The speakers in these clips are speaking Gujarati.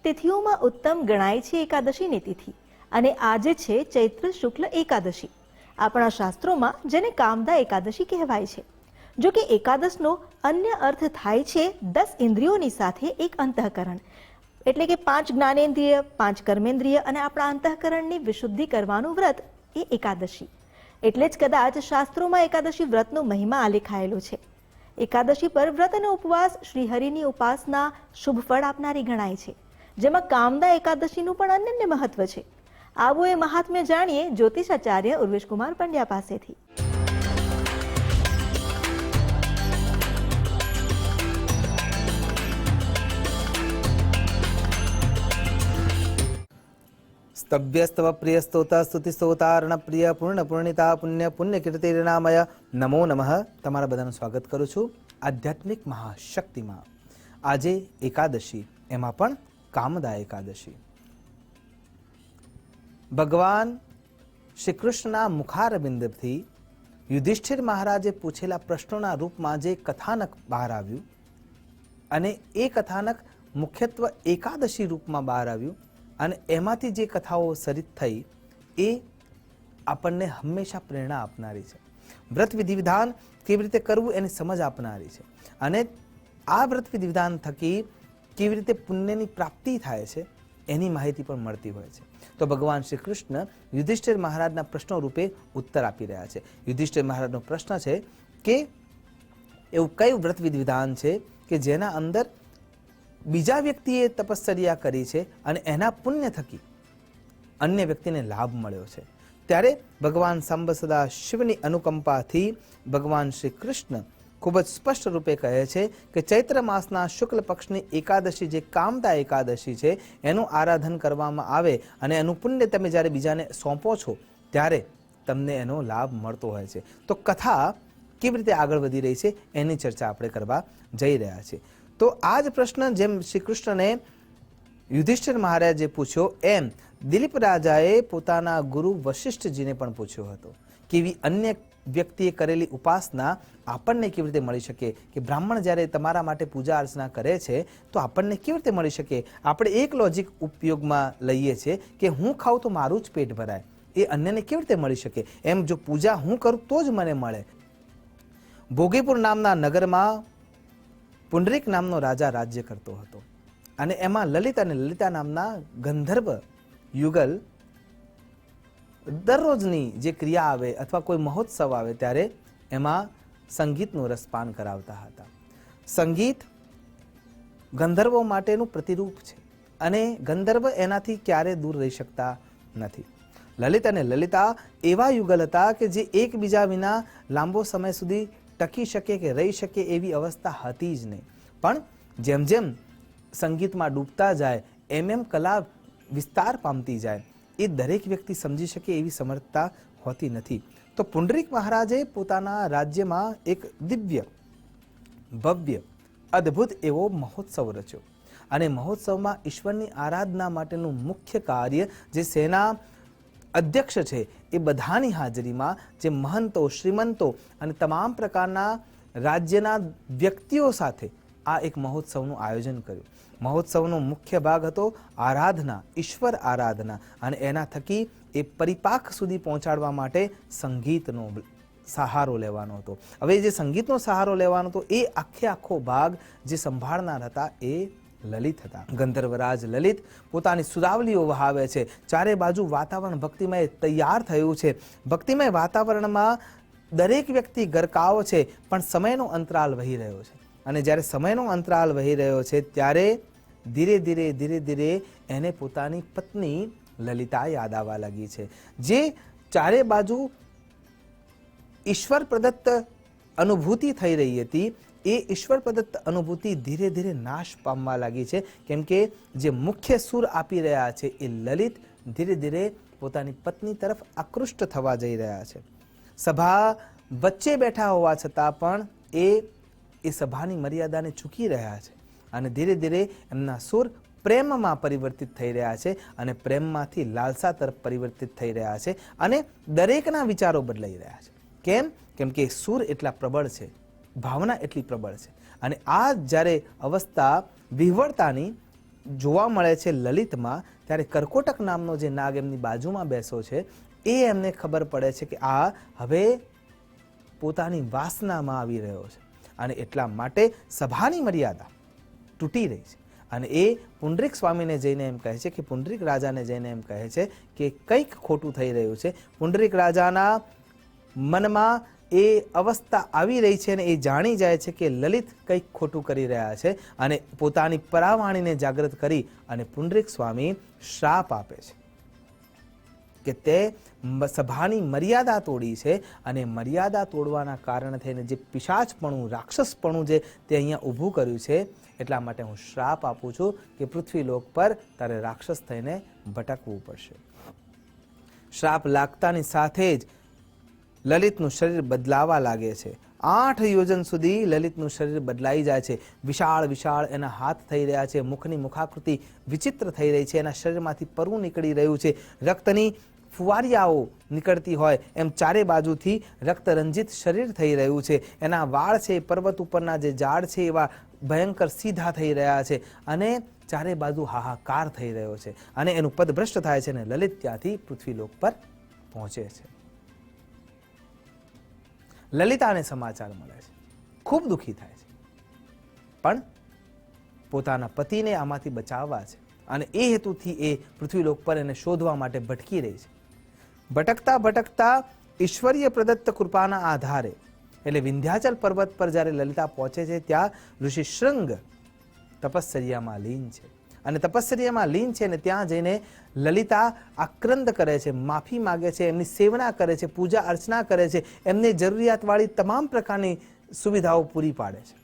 તિથિઓમાં ઉત્તમ ગણાય છે એકાદશીની તિથિ, અને આજે છે ચૈત્ર શુક્લ એકાદશી. આપણા શાસ્ત્રોમાં જેને કામદા એકાદશી કહેવાય છે. જો કે એકાદશનો અન્ય અર્થ થાય છે 10 ઇન્દ્રિયોની સાથે એક અંતઃકરણ, એટલે કે 5 જ્ઞાનેન્દ્રિય, 5 કર્મેન્દ્રિય અને આપણા અંતઃકરણની વિશુદ્ધિ કરવાનું વ્રત એ એકાદશી. એટલે જ કદાચ શાસ્ત્રોમાં એકાદશી વ્રતનો મહિમા આલેખાયેલો છે. એકાદશી પર વ્રત અને ઉપવાસ શ્રીહરિની ઉપાસના શુભ ફળ આપનારી ગણાય છે, જેમાં કામદા એકાદશીનું પણ અનન્ય મહત્વ છે. આવો એ મહાત્મ્ય જાણીએ જ્યોતિષાચાર્ય ઉર્વેશકુમાર પંડ્યા પાસેથી. સ્તવ્યસ્તવ પ્રિય સ્તોત સ્તુતિ સ્તોતાર્ણ પ્રિય પૂર્ણ પૂર્ણિતા પુણ્ય પુણ્ય કીર્તિનામય નમો નમઃ. તમારા બધાનું સ્વાગત કરું છું આધ્યાત્મિક મહાશક્તિમાં. આજે એકાદશી, એમાં પણ કામદા એકાદશી. ભગવાન શ્રી કૃષ્ણના મુખારબિંદથી યુધિષ્ઠિર મહારાજે પૂછેલા પ્રશ્નોના રૂપમાં જે કથાનક બહાર આવ્યું, અને એ કથાનક મુખ્યત્વે એકાદશી રૂપમાં બહાર આવ્યું, અને એમાંથી જે કથાઓ સરિત થઈ એ આપણને હંમેશા પ્રેરણા આપનારી છે. વ્રત વિધિ વિધાન કેવી રીતે કરવું એની સમજ આપનારી છે, અને આ વ્રત વિધિ વિધાન થકી કેવી રીતે પુણ્યની પ્રાપ્તિ થાય છે એની માહિતી પણ મળતી હોય છે. તો ભગવાન શ્રી કૃષ્ણ યુધિષ્ઠિર મહારાજના પ્રશ્નો રૂપે ઉત્તર આપી રહ્યા છે. યુધિષ્ઠિર મહારાજનો પ્રશ્ન છે કે એવું કયું વ્રત વિધિ વિધાન છે કે જેના અંદર બીજા વ્યક્તિએ તપશ્ચર્યા કરી છે અને એના પુણ્ય થકી અન્ય વ્યક્તિને લાભ મળ્યો છે. ત્યારે ભગવાન સાંબ સદા શિવની અનુકંપાથી ભગવાન શ્રી કૃષ્ણ ખૂબ જ સ્પષ્ટ રૂપે કહે છે કે ચૈત્ર માસના શુક્લ પક્ષની એકાદશી, જે કામદા એકાદશી છે, એનું આરાધન કરવામાં આવે અને એનું પુણ્ય તમે જ્યારે બીજાને સોંપો છો ત્યારે તમને એનો લાભ મળતો હોય છે. તો કથા કેવી રીતે આગળ વધી રહી છે એની ચર્ચા આપણે કરવા જઈ રહ્યા છીએ. તો આ જ પ્રશ્ન જેમ શ્રી કૃષ્ણને યુધિષ્ઠિર મહારાજે પૂછ્યો, એમ દિલીપ રાજાએ પોતાના ગુરુ વશિષ્ઠજીને પણ પૂછ્યો હતો કે એવી અન્ય વ્યક્તિએ કરેલી ઉપાસના આપણને કેવી રીતે મળી શકે, કે બ્રાહ્મણ જ્યારે તમારા માટે પૂજા અર્ચના કરે છે તો આપણને કેવી રીતે મળી શકે. આપણે એક લોજિક ઉપયોગમાં લઈએ છીએ કે હું ખાઉં તો મારું જ પેટ ભરાય, એ અન્યને કેવી રીતે મળી શકે. એમ જો પૂજા હું કરું તો જ મને મળે. ભોગીપુર નામના નગરમાં પુંડરીક નામનો રાજા રાજ્ય કરતો હતો, અને એમાં લલિત અને લલિતા નામના ગંધર્વ યુગલ દરરોજની જે ક્રિયા આવે અથવા કોઈ મહોત્સવ આવે ત્યારે એમાં સંગીતનું રસપાન કરાવતા હતા. સંગીત ગંધર્વો માટેનું પ્રતિરૂપ છે, અને ગંધર્વ એનાથી ક્યારે દૂર રહી શકતા નથી. લલિત અને લલિતા એવા યુગલ હતા કે જે એકબીજા વિના લાંબો સમય સુધી ટકી શકે કે રહી શકે એવી અવસ્થા હતી જ નહીં. પણ જેમ જેમ સંગીતમાં ડૂબતા જાય એમ એમ કલા વિસ્તાર પામતી જાય, એ દરેક વ્યક્તિ સમજી શકે એવી સમર્થતા હોતી નથી. તો પુંડરીક મહારાજે પોતાના રાજ્યમાં એક દિવ્ય ભવ્ય અદ્ભુત એવો મહોત્સવ રચ્યો, અને મહોત્સવમાં ઈશ્વરની આરાધના માટેનું મુખ્ય કાર્ય જે સેના અધ્યક્ષ છે એ બધાની હાજરીમાં જે મહંતો, શ્રીમંતો અને તમામ પ્રકારના રાજ્યના વ્યક્તિઓ સાથે આ એક મહોત્સવનું આયોજન કર્યું. મહોત્સવનો મુખ્ય ભાગ હતો આરાધના, ઈશ્વર આરાધના, અને એના થકી એ પરિપાક સુધી પહોંચાડવા માટે સંગીતનો સહારો લેવાનો હતો. હવે જે સંગીતનો સહારો લેવાનો હતો એ આખો ભાગ જે સંભાળનાર હતા એ લલિત હતા. ગંધર્વરાજ લલિત પોતાની સુરાવલીઓ વહાવે છે. ચારે બાજુ વાતાવરણ ભક્તિમય તૈયાર થયું છે. ભક્તિમય વાતાવરણમાં દરેક વ્યક્તિ ગરકાવ છે, પણ સમયનો અંતરાલ વહી રહ્યો છે. અને જ્યારે સમયનો અંતરાલ વહી રહ્યો છે ત્યારે ધીરે ધીરે એને પોતાની પત્ની લલિતા યાદ આવવા લાગી છે. જે ચારે બાજુ ઈશ્વર પ્રદત્ત અનુભૂતિ થઈ રહી હતી, એ ઈશ્વર પ્રદત્ત અનુભૂતિ ધીરે ધીરે નાશ પામવા લાગી છે. કેમ કે જે મુખ્ય સુર આપી રહ્યા છે એ લલિત ધીરે ધીરે પોતાની પત્ની તરફ આકૃષ્ટ થવા જઈ રહ્યા છે. સભા વચ્ચે બેઠા હોવા છતાં પણ એ સભાની મર્યાદાને ચૂકી રહ્યા છે, અને ધીરે ધીરે એમના સુર પ્રેમમાં પરિવર્તિત થઈ રહ્યા છે, અને પ્રેમમાંથી લાલસા તરફ પરિવર્તિત થઈ રહ્યા છે, અને દરેકના વિચારો બદલાઈ રહ્યા છે. કેમ કે સુર એટલા પ્રબળ છે, ભાવના એટલી પ્રબળ છે. અને આ જ્યારે અવસ્થા વિહવળતાની જોવા મળે છે લલિતમાં, ત્યારે કર્કોટક નામનો જે નાગ એમની બાજુમાં બેસો છે એ એમને ખબર પડે છે કે આ હવે પોતાની વાસનામાં આવી રહ્યો છે અને એટલા માટે સભાની મર્યાદા તૂટી રહી છે. અને એ પુંડરીક સ્વામીને જઈને એમ કહે છે કે પુંડરીક રાજાને જઈને એમ કહે છે કે કંઈક ખોટું થઈ રહ્યું છે. પુંડરીક રાજાના મનમાં એ અવસ્થા આવી રહી છે અને એ જાણી જાય છે કે લલિત કંઈક ખોટું કરી રહ્યા છે અને પોતાની પરાવાણીને જાગૃત કરી અને પુંડરીક સ્વામી શ્રાપ આપે છે કે તે સભાની મર્યાદા તોડી છે અને મર્યાદા તોડવાના કારણે થઈને જે પિશાચપણું, રાક્ષસપણું જે તે અહીંયા ઊભું કર્યું છે, એટલા માટે હું શ્રાપ આપું છું કે પૃથ્વીલોક પર તારે રાક્ષસ થઈને ભટકવું પડશે. શ્રાપ લાગતાની સાથે જ લલિતનું શરીર બદલાવા લાગે છે. 8 યોજન સુધી લલિતનું શરીર બદલાઈ જાય છે. વિશાળ વિશાળ એના હાથ થઈ રહ્યા છે. મુખની મુખાકૃતિ વિચિત્ર થઈ રહી છે. એના શરીરમાંથી પરવું નીકળી રહ્યું છે. રક્તની ફુવારિયાઓ નીકળતી હોય એમ ચારે બાજુથી રક્તરંજિત શરીર થઈ રહ્યું છે. એના વાળ છે, પર્વત ઉપરના જે ઝાડ છે એવા ભયંકર સીધા થઈ રહ્યા છે અને ચારે બાજુ હાહાકાર થઈ રહ્યો છે અને એનું પદભ્રષ્ટ થાય છે અને લલિત ત્યાંથી પૃથ્વીલોક પર પહોંચે છે. લલિતાને સમાચાર મળે છે, ખૂબ દુઃખી થાય છે, પણ પોતાના પતિને આમાંથી બચાવવા છે અને એ હેતુથી એ પૃથ્વીલોક પર એને શોધવા માટે ભટકી રહી છે. ભટકતા ભટકતા ઈશ્વરીય પ્રદત્ત કૃપાના આધારે એટલે વિંધ્યાચલ પર્વત પર જ્યારે લલિતા પહોંચે છે ત્યાં ઋષિ શૃંગ તપશ્ચર્યામાં લીન છે અને તપશ્ચર્યામાં લીન છે અને ત્યાં જઈને લલિતા આક્રંદ કરે છે, માફી માગે છે, એમની સેવના કરે છે, પૂજા અર્ચના કરે છે, એમને જરૂરિયાતવાળી તમામ પ્રકારની સુવિધાઓ પૂરી પાડે છે.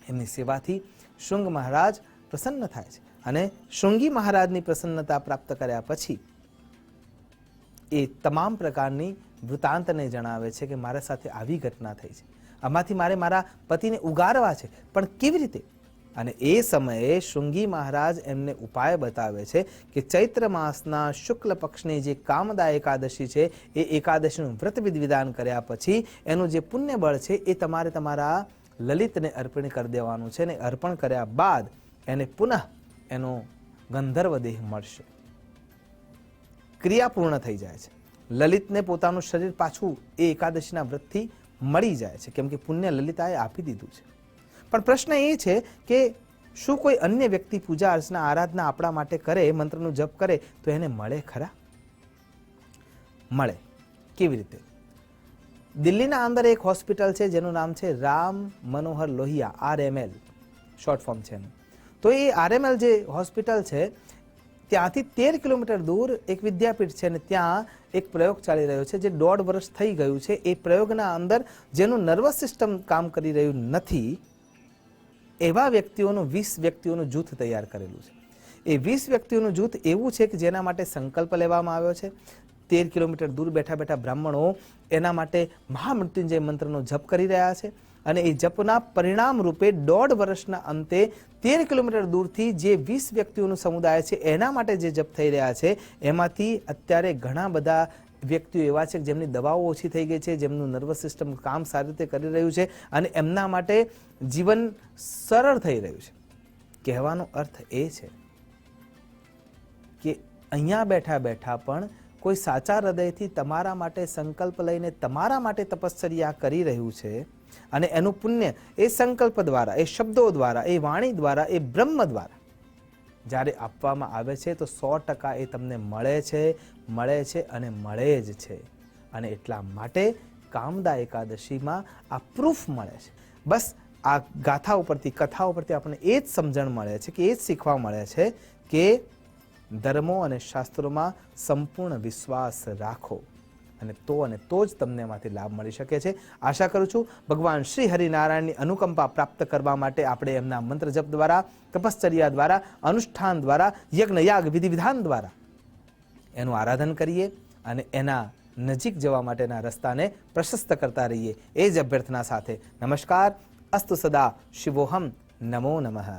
એમની સેવાથી શૃંગ મહારાજ પ્રસન્ન થાય છે અને શૃંગી મહારાજની પ્રસન્નતા પ્રાપ્ત કર્યા પછી એ તમામ પ્રકારની વૃત્તાંતને જણાવે છે કે મારા સાથે આવી ઘટના થઈ છે, આમાંથી મારે મારા પતિને ઉગારવા છે, પણ કેવી રીતે? અને એ સમયે શૃંગી મહારાજ એમને ઉપાય બતાવે છે કે ચૈત્ર માસના શુક્લ પક્ષની જે કામદા એકાદશી છે એ એકાદશીનું વ્રત વિધિવિધાન કર્યા પછી એનું જે પુણ્ય બળ છે એ તમારે તમારા લલિતને અર્પણ કરી દેવાનું છે અને અર્પણ કર્યા બાદ એને પુનઃ એનો ગંધર્વ દેહ મળશે. ક્રિયા પૂર્ણ થઈ જાય છે. લલિતને પોતાનું શરીર પાછું એ એકાદશીના વ્રતથી મળી જાય છે કેમ કે પુણ્ય લલિતાએ આપી દીધું છે. પણ પ્રશ્ન એ છે કે શું કોઈ અન્ય વ્યક્તિ પૂજા અર્ચના આરાધના આપણા માટે કરે, મંત્રનું જપ કરે તો એને મળે ખરા? મળે. કેવી રીતે? દિલ્હીના અંદર એક હોસ્પિટલ છે જેનું નામ છે Ram Manohar Lohia, RML short form છે એનું. તો એ RML જે હોસ્પિટલ છે ત્યાંથી 13 કિલોમીટર દૂર એક વિદ્યાપીઠ છે અને ત્યાં એક પ્રયોગ ચાલી રહ્યો છે જે 1.5 વર્ષ થઈ ગયું છે. એ પ્રયોગના અંદર જેનું નર્વસ સિસ્ટમ કામ કરી રહ્યું નથી એવા વ્યક્તિઓનું 20 વ્યક્તિઓનું જૂથ તૈયાર કરેલું છે. એ 20 વ્યક્તિઓનું જૂથ એવું છે કે જેના માટે સંકલ્પ લેવામાં આવ્યો છે. 13 કિલોમીટર દૂર બેઠા બેઠા બ્રાહ્મણો એના માટે મહામૃત્યુંજય મંત્રનો જપ કરી રહ્યા છે અને એ જપના પરિણામ રૂપે 1.5 વર્ષના અંતે 13 કિલોમીટર દૂરથી જે 20 વ્યક્તિઓનું સમુદાય છે એના માટે જે જપ થઈ રહ્યા છે એમાંથી અત્યારે ઘણા બધા વ્યક્તિઓ એવા છે જેમની દવાઓ ઓછી થઈ ગઈ છે, જેમનું નર્વસ સિસ્ટમ કામ સારી રીતે કરી રહ્યું છે અને એમના માટે જીવન સરળ થઈ રહ્યું છે. કહેવાનો અર્થ એ છે કે અહીંયા બેઠા બેઠા પણ કોઈ સાચા હૃદયથી તમારા માટે સંકલ્પ લઈને તમારા માટે તપશ્ચર્યા કરી રહ્યું છે અને એનું પુણ્ય એ સંકલ્પ દ્વારા, એ શબ્દો દ્વારા, એ વાણી દ્વારા, એ બ્રહ્મ દ્વારા જ્યારે આપવામાં આવે છે તો 100% એ તમને મળે છે અને મળે જ છે. અને એટલા માટે કામદા એકાદશીમાં આ પ્રૂફ મળે છે. બસ આ ગાથા ઉપરથી, કથા ઉપરથી આપણને એ જ સમજણ મળે છે કે એ જ શીખવા મળે છે કે ધર્મો અને શાસ્ત્રોમાં સંપૂર્ણ વિશ્વાસ રાખો અને તો જ તમને એમાંથી લાભ મળી શકે છે. આશા કરું છું ભગવાન શ્રી હરિનારાયણની અનુકંપા પ્રાપ્ત કરવા માટે આપણે એમના મંત્ર જપ દ્વારા, તપશ્ચર્યા દ્વારા, અનુષ્ઠાન દ્વારા, યજ્ઞ યાગ વિધિ વિધાન દ્વારા એનું આરાધન કરીએ અને એના નજીક જવા માટેના રસ્તાને પ્રશસ્ત કરતા રહીએ. એ જ અભ્યર્થના સાથે નમસ્કાર. અસ્તુ સદા શિવોહમ. નમો નમઃ.